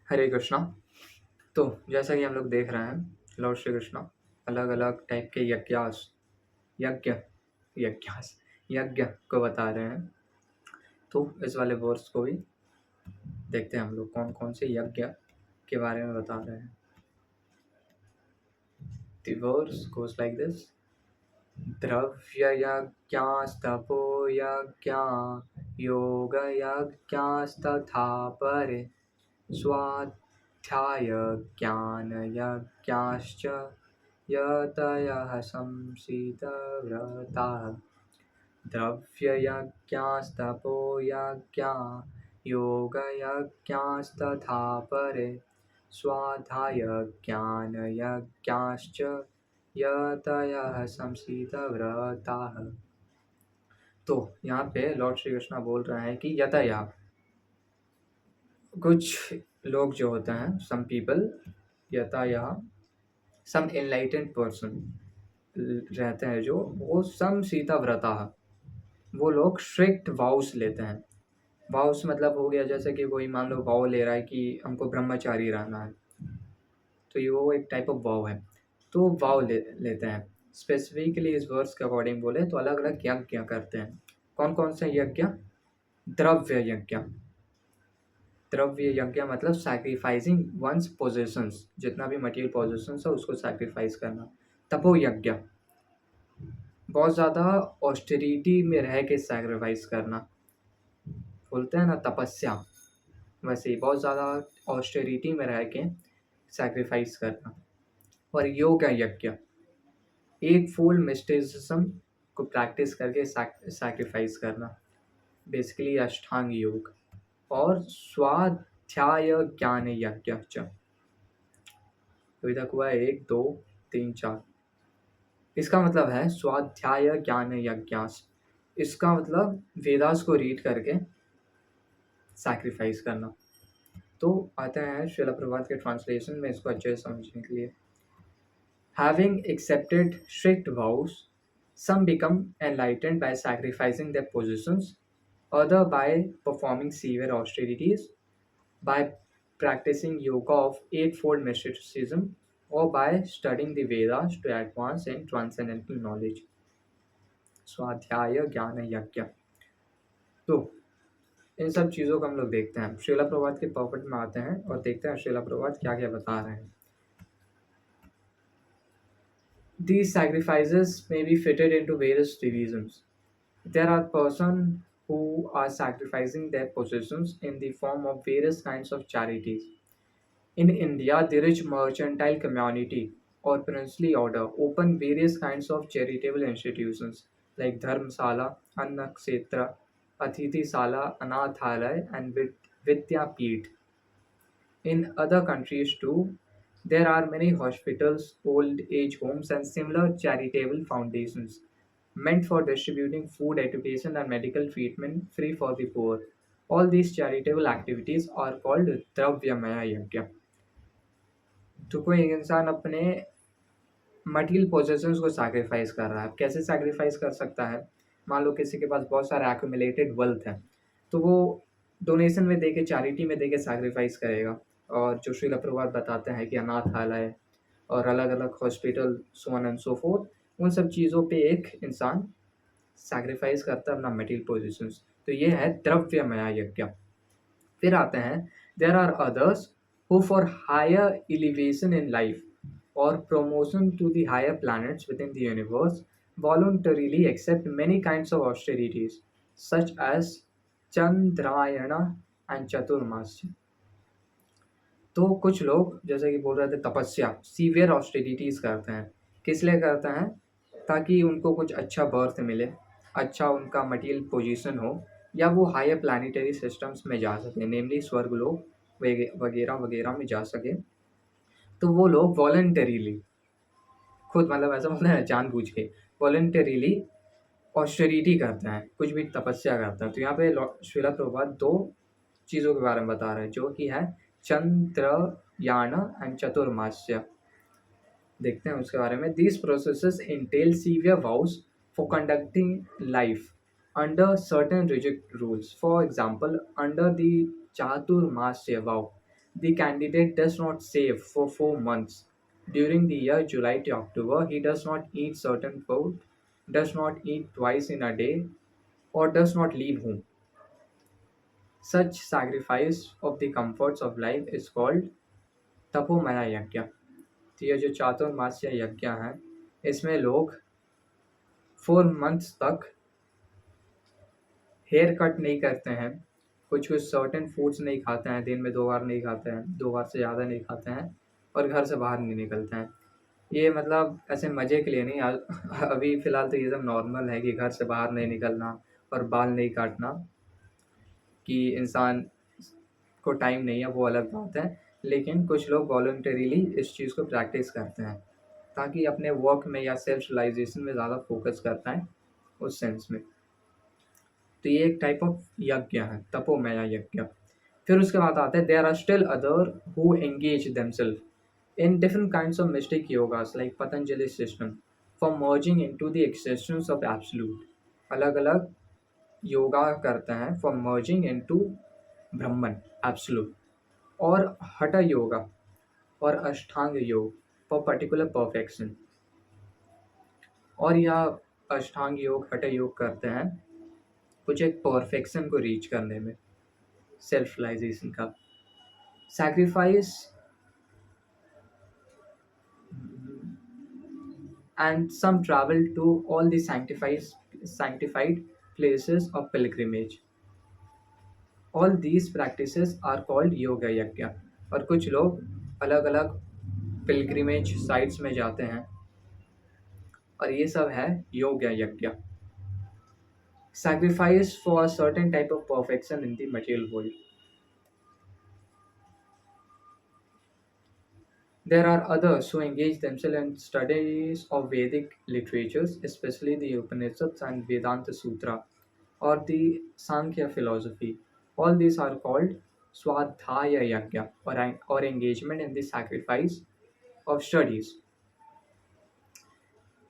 हरे कृष्णा। तो जैसा कि हम लोग देख रहे हैं, लॉर्ड श्री कृष्णा अलग अलग टाइप के यज्ञ यज्ञास यज्ञ को बता रहे हैं। तो इस वाले वर्स को भी देखते हैं हम लोग कौन कौन से यज्ञ के बारे में बता रहे हैं। The verse goes like this: द्रव्य यज्ञास्तपो यज्ञा योग यज्ञास्तथा परे स्वाध्याय ज्ञान यज्ञाश्च यतयः संसितव्रताः द्रव्ययज्ञास्तपो यज्ञा योगयज्ञास्तथा परे स्वाध्याय ज्ञानयज्ञाश्च यतयः संसितव्रताः। तो यहाँ पे लॉर्ड श्री कृष्ण बोल रहे हैं कि यतया, कुछ लोग जो होते हैं, सम पीपल, यतया सम एनलाइटेंड पर्सन रहते हैं जो, वो सम सीता व्रता, वो लोग स्ट्रिक्ट वाउस लेते हैं। वाउस मतलब हो गया जैसे कि कोई मान लो वाव ले रहा है कि हमको ब्रह्मचारी रहना है, तो ये वो एक टाइप ऑफ वाव है। तो वाव लेते हैं। स्पेसिफिकली इस वर्स के अकॉर्डिंग बोले तो अलग अलग यज्ञ करते हैं। कौन कौन से यज्ञ? द्रव्य यज्ञ। द्रव्य यज्ञ मतलब सैक्रिफाइसिंग वंस पोजेशंस, जितना भी मटेरियल पोजेशंस है उसको सैक्रिफाइस करना। तपो यज्ञ, बहुत ज़्यादा ऑस्टेरिटी में रह के सैक्रिफाइस करना, बोलते हैं ना तपस्या, वैसे ही बहुत ज़्यादा ऑस्टेरिटी में रह के सैक्रिफाइस करना। और योग यज्ञ, एक फुल मिस्टिसिज्म को प्रैक्टिस करके सैक्रिफाइस करना, बेसिकली अष्टांग योग। और स्वाध्याय ज्ञान यज्ञ, अभी तक हुआ 1 2 3 4। इसका मतलब है स्वाध्याय ज्ञान यज्ञास, इसका मतलब वेदास को रीड करके सैक्रिफाइस करना। तो आता है श्रील प्रभात के ट्रांसलेशन में इसको अच्छे से समझने के लिए। Having accepted strict vows, some become enlightened by sacrificing their possessions, other by performing severe austerities, by practicing yoga of eightfold mysticism, or by studying the Vedas to advance in transcendental knowledge. स्वाध्याय ज्ञान यज्ञ। तो इन सब चीज़ों को हम लोग देखते हैं, श्रीला प्रभात के पॉकेट में आते हैं और देखते हैं श्रीला प्रभात क्या क्या बता रहे हैं। These sacrifices may be fitted into various divisions. There are persons who are sacrificing their possessions in the form of various kinds of charities. In India, the rich mercantile community or princely order open various kinds of charitable institutions like Dharmsala, Annakshetra, Athithi-sala, Anathalaya, and Vidyapeeth. In other countries too, there are many hospitals, old age homes, and similar charitable foundations meant for distributing food, education, and medical treatment free for the poor. All these charitable activities are called Dravyamaya Yajna. तो कोई इंसान अपने material possessions को sacrifice कर रहा है। कैसे sacrifice कर सकता है? मान लो किसी के पास बहुत सारा एक्यूमुलेटेड वेल्थ है, तो वो डोनेशन में देके, चैरिटी में देके सैक्रिफाइस करेगा। और जो श्रील प्रभात बताते हैं कि अनाथालय और अलग अलग hospital, so on and so fourth, उन सब चीज़ों पे एक इंसान सैक्रिफाइस करता है अपना मटेरियल पोजीशंस। तो ये है द्रव्यमय यज्ञ। फिर आते हैं, there are others who for higher elevation in life or promotion to the higher planets within the universe voluntarily accept many kinds of austerities such as Chandrayana and Chaturmasya. तो कुछ लोग जैसे कि बोल रहे थे तपस्या, सीवियर ऑस्टेरिटीज करते हैं। किस लिए करते हैं? ताकि उनको कुछ अच्छा बर्थ मिले, अच्छा उनका मटेरियल पोजीशन हो, या वो हायर प्लानिटरी सिस्टम्स में जा सके, नेमली स्वर्गलोक वगैरह वगैरह में जा सके। तो वो लोग वॉलंटरीली, खुद मतलब ऐसा बोलते हैं जानबूझ के, वॉलंटरीली ऑस्टेरिटी करते हैं, कुछ भी तपस्या करते हैं। तो यहाँ पे श्रीला प्रभुपाद 2 चीज़ों के बारे में बता रहे हैं, जो कि है चंद्रयान एंड चतुर्मास्य। देखते हैं उसके बारे में। These processes Intel severe vows for conducting life under certain rigid rules. For example, under the Chaturmasya vow, The candidate does not save for 4 months. During the year July to October, he does not eat certain food, does not eat twice in a day, or does not leave home. Such sacrifice of the comforts of life is called तपोमय यज्ञ। तो ये जो चातुर्मास्य यज्ञ है, इसमें लोग 4 months तक hair cut नहीं करते हैं, कुछ कुछ सर्टेन फूड्स नहीं खाते हैं, दिन में 2 बार नहीं खाते हैं, 2 बार से ज़्यादा नहीं खाते हैं, और घर से बाहर नहीं निकलते हैं। ये मतलब ऐसे मज़े के लिए नहीं, अभी फ़िलहाल तो ये सब नॉर्मल है कि घर से बाहर नहीं निकलना और बाल नहीं काटना, कि इंसान को टाइम नहीं है वो अलग बात है। लेकिन कुछ लोग वॉलंटरीली इस चीज़ को प्रैक्टिस करते हैं ताकि अपने वर्क में या सेल्फ रियलाइजेशन में ज़्यादा फोकस कर पाएँ उस सेंस में। तो ये एक टाइप ऑफ यज्ञ है, तपोमय यज्ञ। फिर उसके बाद आते हैं there are still other who engage themselves in different kinds of mystic yogas like Patanjali system for merging into the existence of absolute. अलग अलग योगा करते हैं for merging into Brahman absolute. और हठ योगा और अष्टांग योग फॉर पर्टिकुलर परफेक्शन। और यह अष्टांग योग हठ योग करते हैं कुछ एक परफेक्शन को रीच करने में, सेल्फ रियलाइजेशन का। Sacrifice and some travel to all the sanctified places of pilgrimage. All these practices are called yoga yajna। और कुछ लोग अलग अलग पिलग्रिमेज साइट्स में जाते हैं और ये सब है योगा यज्ञ। Sacrifice for a certain type of perfection in the material world. There are others who engage themselves in studies of Vedic literatures, especially the Upanishads and Vedanta Sutra, or the Sankhya philosophy. All these are called Swadhyaya Yajna, or engagement in the sacrifice of studies।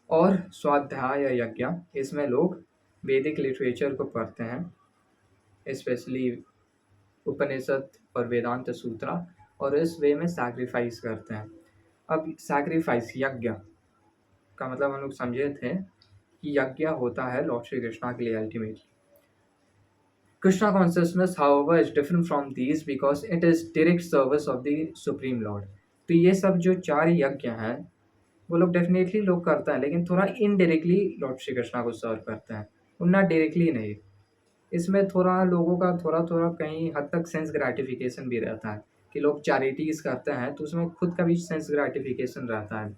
और स्वाध्याय यज्ञ, इसमें लोग वैदिक literature को पढ़ते हैं, specially उपनिषद और वेदांत सूत्र, और इस वे में सैक्रिफाइस करते हैं। अब सैक्रिफाइस यज्ञ का मतलब हम लोग समझे थे कि यज्ञ होता है लॉर्ड श्री कृष्णा के लिए ultimately. Krishna consciousness however is different from these because it is direct service of the supreme Lord. तो ये सब जो 4 यज्ञ हैं वो लोग डेफिनेटली लोग करते हैं, लेकिन थोड़ा इनडायरेक्टली लॉर्ड श्री कृष्णा को सर्व करते हैं, उतना डायरेक्टली नहीं। इसमें थोड़ा लोगों का थोड़ा थोड़ा कहीं हद तक सेंस ग्रेटिफिकेशन भी रहता है कि लोग चैरिटीज़ करते हैं तो उसमें खुद का भी सेंस ग्रेटिफिकेशन रहता है।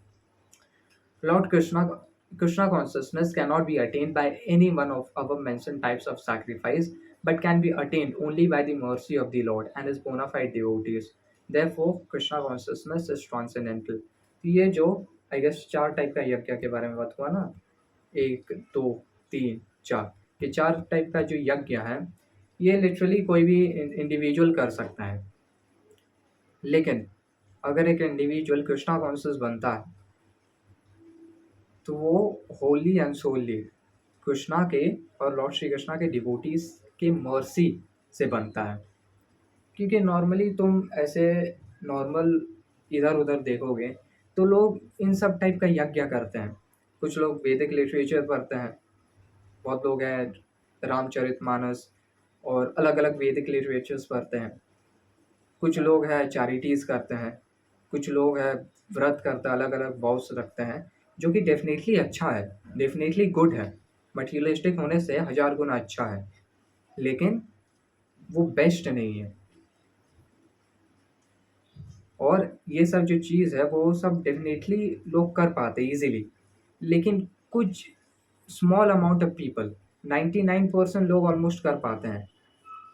Lord Krishna consciousness cannot be attained by any one of our mentioned types of sacrifice, but can be attained only by the mercy of the Lord and his bona fide devotees. Therefore, Krishna consciousness is transcendental। तो ये जो I guess 4 type का यज्ञ के बारे में बात हुआ ना, 1 2 3 4, ये 4 टाइप का जो यज्ञ है ये लिटरली कोई भी इंडिविजुअल कर सकता है। लेकिन अगर एक इंडिविजुअल कृष्णा कॉन्शियस बनता है तो वो होली एंड सोली कृष्णा के और लॉर्ड श्री कृष्णा के डिवोटीज के मर्सी से बनता है। क्योंकि नॉर्मली तुम ऐसे नॉर्मल इधर उधर देखोगे तो लोग इन सब टाइप का यज्ञ करते हैं। कुछ लोग वैदिक लिटरेचर पढ़ते हैं, बहुत लोग हैं रामचरितमानस और अलग अलग वैदिक लिटरेचर्स पढ़ते हैं। कुछ लोग हैं चैरिटीज़ करते हैं, कुछ लोग हैं व्रत करते हैं, अलग अलग वाउस रखते हैं, जो कि डेफिनेटली अच्छा है, डेफिनेटली गुड है, मटीरियलिस्टिक होने से 1000 गुना अच्छा है, लेकिन वो बेस्ट नहीं है। और ये सब जो चीज़ है वो सब डेफिनेटली लोग कर पाते इजीली, लेकिन कुछ स्मॉल अमाउंट ऑफ पीपल, 99% लोग ऑलमोस्ट कर पाते हैं।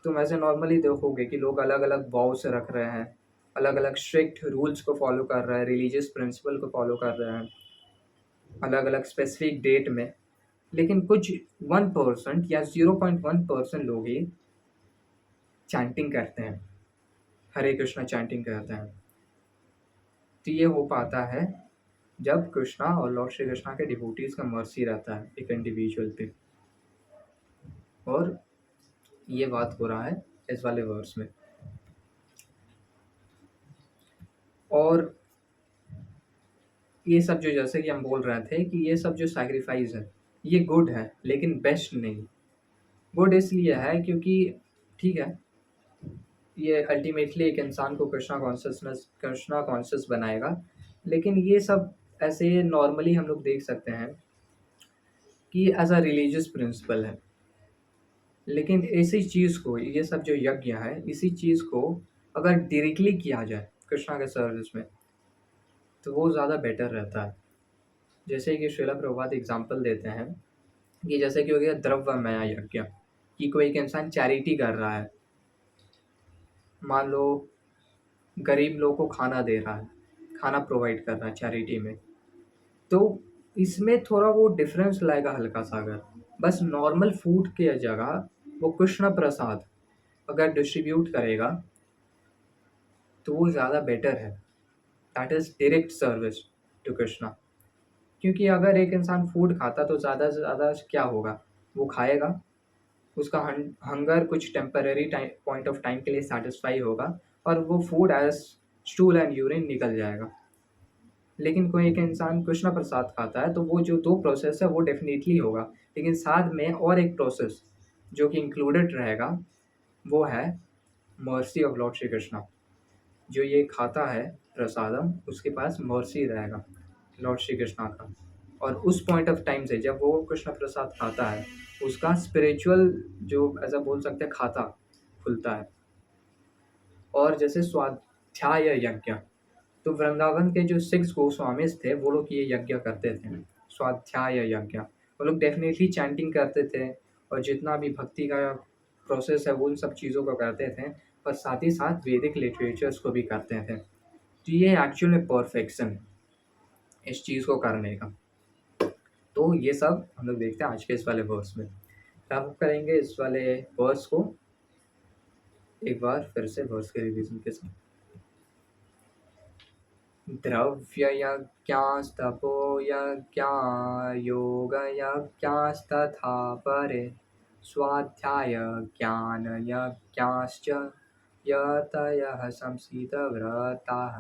तुम ऐसे नॉर्मली देखोगे कि लोग अलग अलग वाउस रख रहे हैं, अलग अलग स्ट्रिक्ट रूल्स को फॉलो कर रहे हैं, रिलीजियस प्रिंसिपल को फॉलो कर रहे हैं अलग अलग स्पेसिफिक डेट में, लेकिन कुछ 1% या 0.1% लोग ही चैंटिंग करते हैं, हरे कृष्णा चैंटिंग करते हैं। तो ये हो पाता है जब कृष्णा और लॉर्ड श्री कृष्णा के डिवोटीज का मर्सी रहता है एक इंडिविजुअल पे। और ये बात हो रहा है इस वाले वर्स में। और ये सब जो जैसे कि हम बोल रहे थे कि ये सब जो सैक्रिफाइस है, ये गुड है लेकिन बेस्ट नहीं। गुड इसलिए है क्योंकि ठीक है, ये अल्टीमेटली एक इंसान को कृष्णा कॉन्शियस बनाएगा। लेकिन ये सब ऐसे नॉर्मली हम लोग देख सकते हैं कि एज अ रिलीजियस प्रिंसिपल है। लेकिन इसी चीज़ को, ये सब जो यज्ञ है, इसी चीज़ को अगर डायरेक्टली किया जाए कृष्णा के सर्विस में, तो वो ज़्यादा बेटर रहता है। जैसे कि श्रीला प्रभुपाद एग्जाम्पल देते हैं कि जैसे कि हो गया द्रव्यमय यज्ञ, कि कोई एक इंसान चैरिटी कर रहा है, मान लो गरीब लोगों को खाना दे रहा है, खाना प्रोवाइड कर रहा है चैरिटी में, तो इसमें थोड़ा वो डिफरेंस लाएगा हल्का सा। अगर बस नॉर्मल फूड के जगह वो कृष्ण प्रसाद अगर डिस्ट्रीब्यूट करेगा, तो वो ज़्यादा बेटर है। That is direct service to Krishna. क्योंकि अगर एक इंसान फूड खाता तो ज़्यादा से ज़्यादा क्या होगा, वो खाएगा, उसका हंगर कुछ temporary time point of time के लिए सेटिस्फाई होगा और वो food as stool and urine निकल जाएगा। लेकिन कोई एक इंसान कृष्णा प्रसाद खाता है तो वो जो 2 प्रोसेस है वो डेफ़िनेटली होगा। लेकिन साथ में और एक प्रोसेस जो कि इंक्लूडेड रहेगा, वो है mercy of Lord Shri Krishna. जो ये खाता है प्रसादम, उसके पास मर्सी रहेगा लॉर्ड श्री कृष्णा का। और उस पॉइंट ऑफ टाइम से जब वो कृष्ण प्रसाद खाता है, उसका स्पिरिचुअल जो ऐसा बोल सकते हैं खाता खुलता है। और जैसे स्वाध्याय यज्ञ, तो वृंदावन के जो 6 गोस्वामीज़ थे, वो लोग ये यज्ञ करते थे, स्वाध्याय यज्ञ। वो लोग डेफ़िनेटली चैंटिंग करते थे और जितना भी भक्ति का प्रोसेस है, वो उन सब चीज़ों को करते थे और साथ ही साथ वैदिक लिटरेचर्स को भी करते थे। तो ये एक्चुअल में परफेक्शन है, इस चीज़ को करने का। तो ये सब हम लोग देखते हैं आज के इस वाले वर्स में। अब करेंगे इस वाले वर्स को एक बार फिर से वर्स के रिवीजन के साथ। द्रव्ययज्ञास्तपो यज्ञा योगयज्ञास्तथा परे स्वाध्यायज्ञानयज्ञाश्च यतयः संसितव्रताः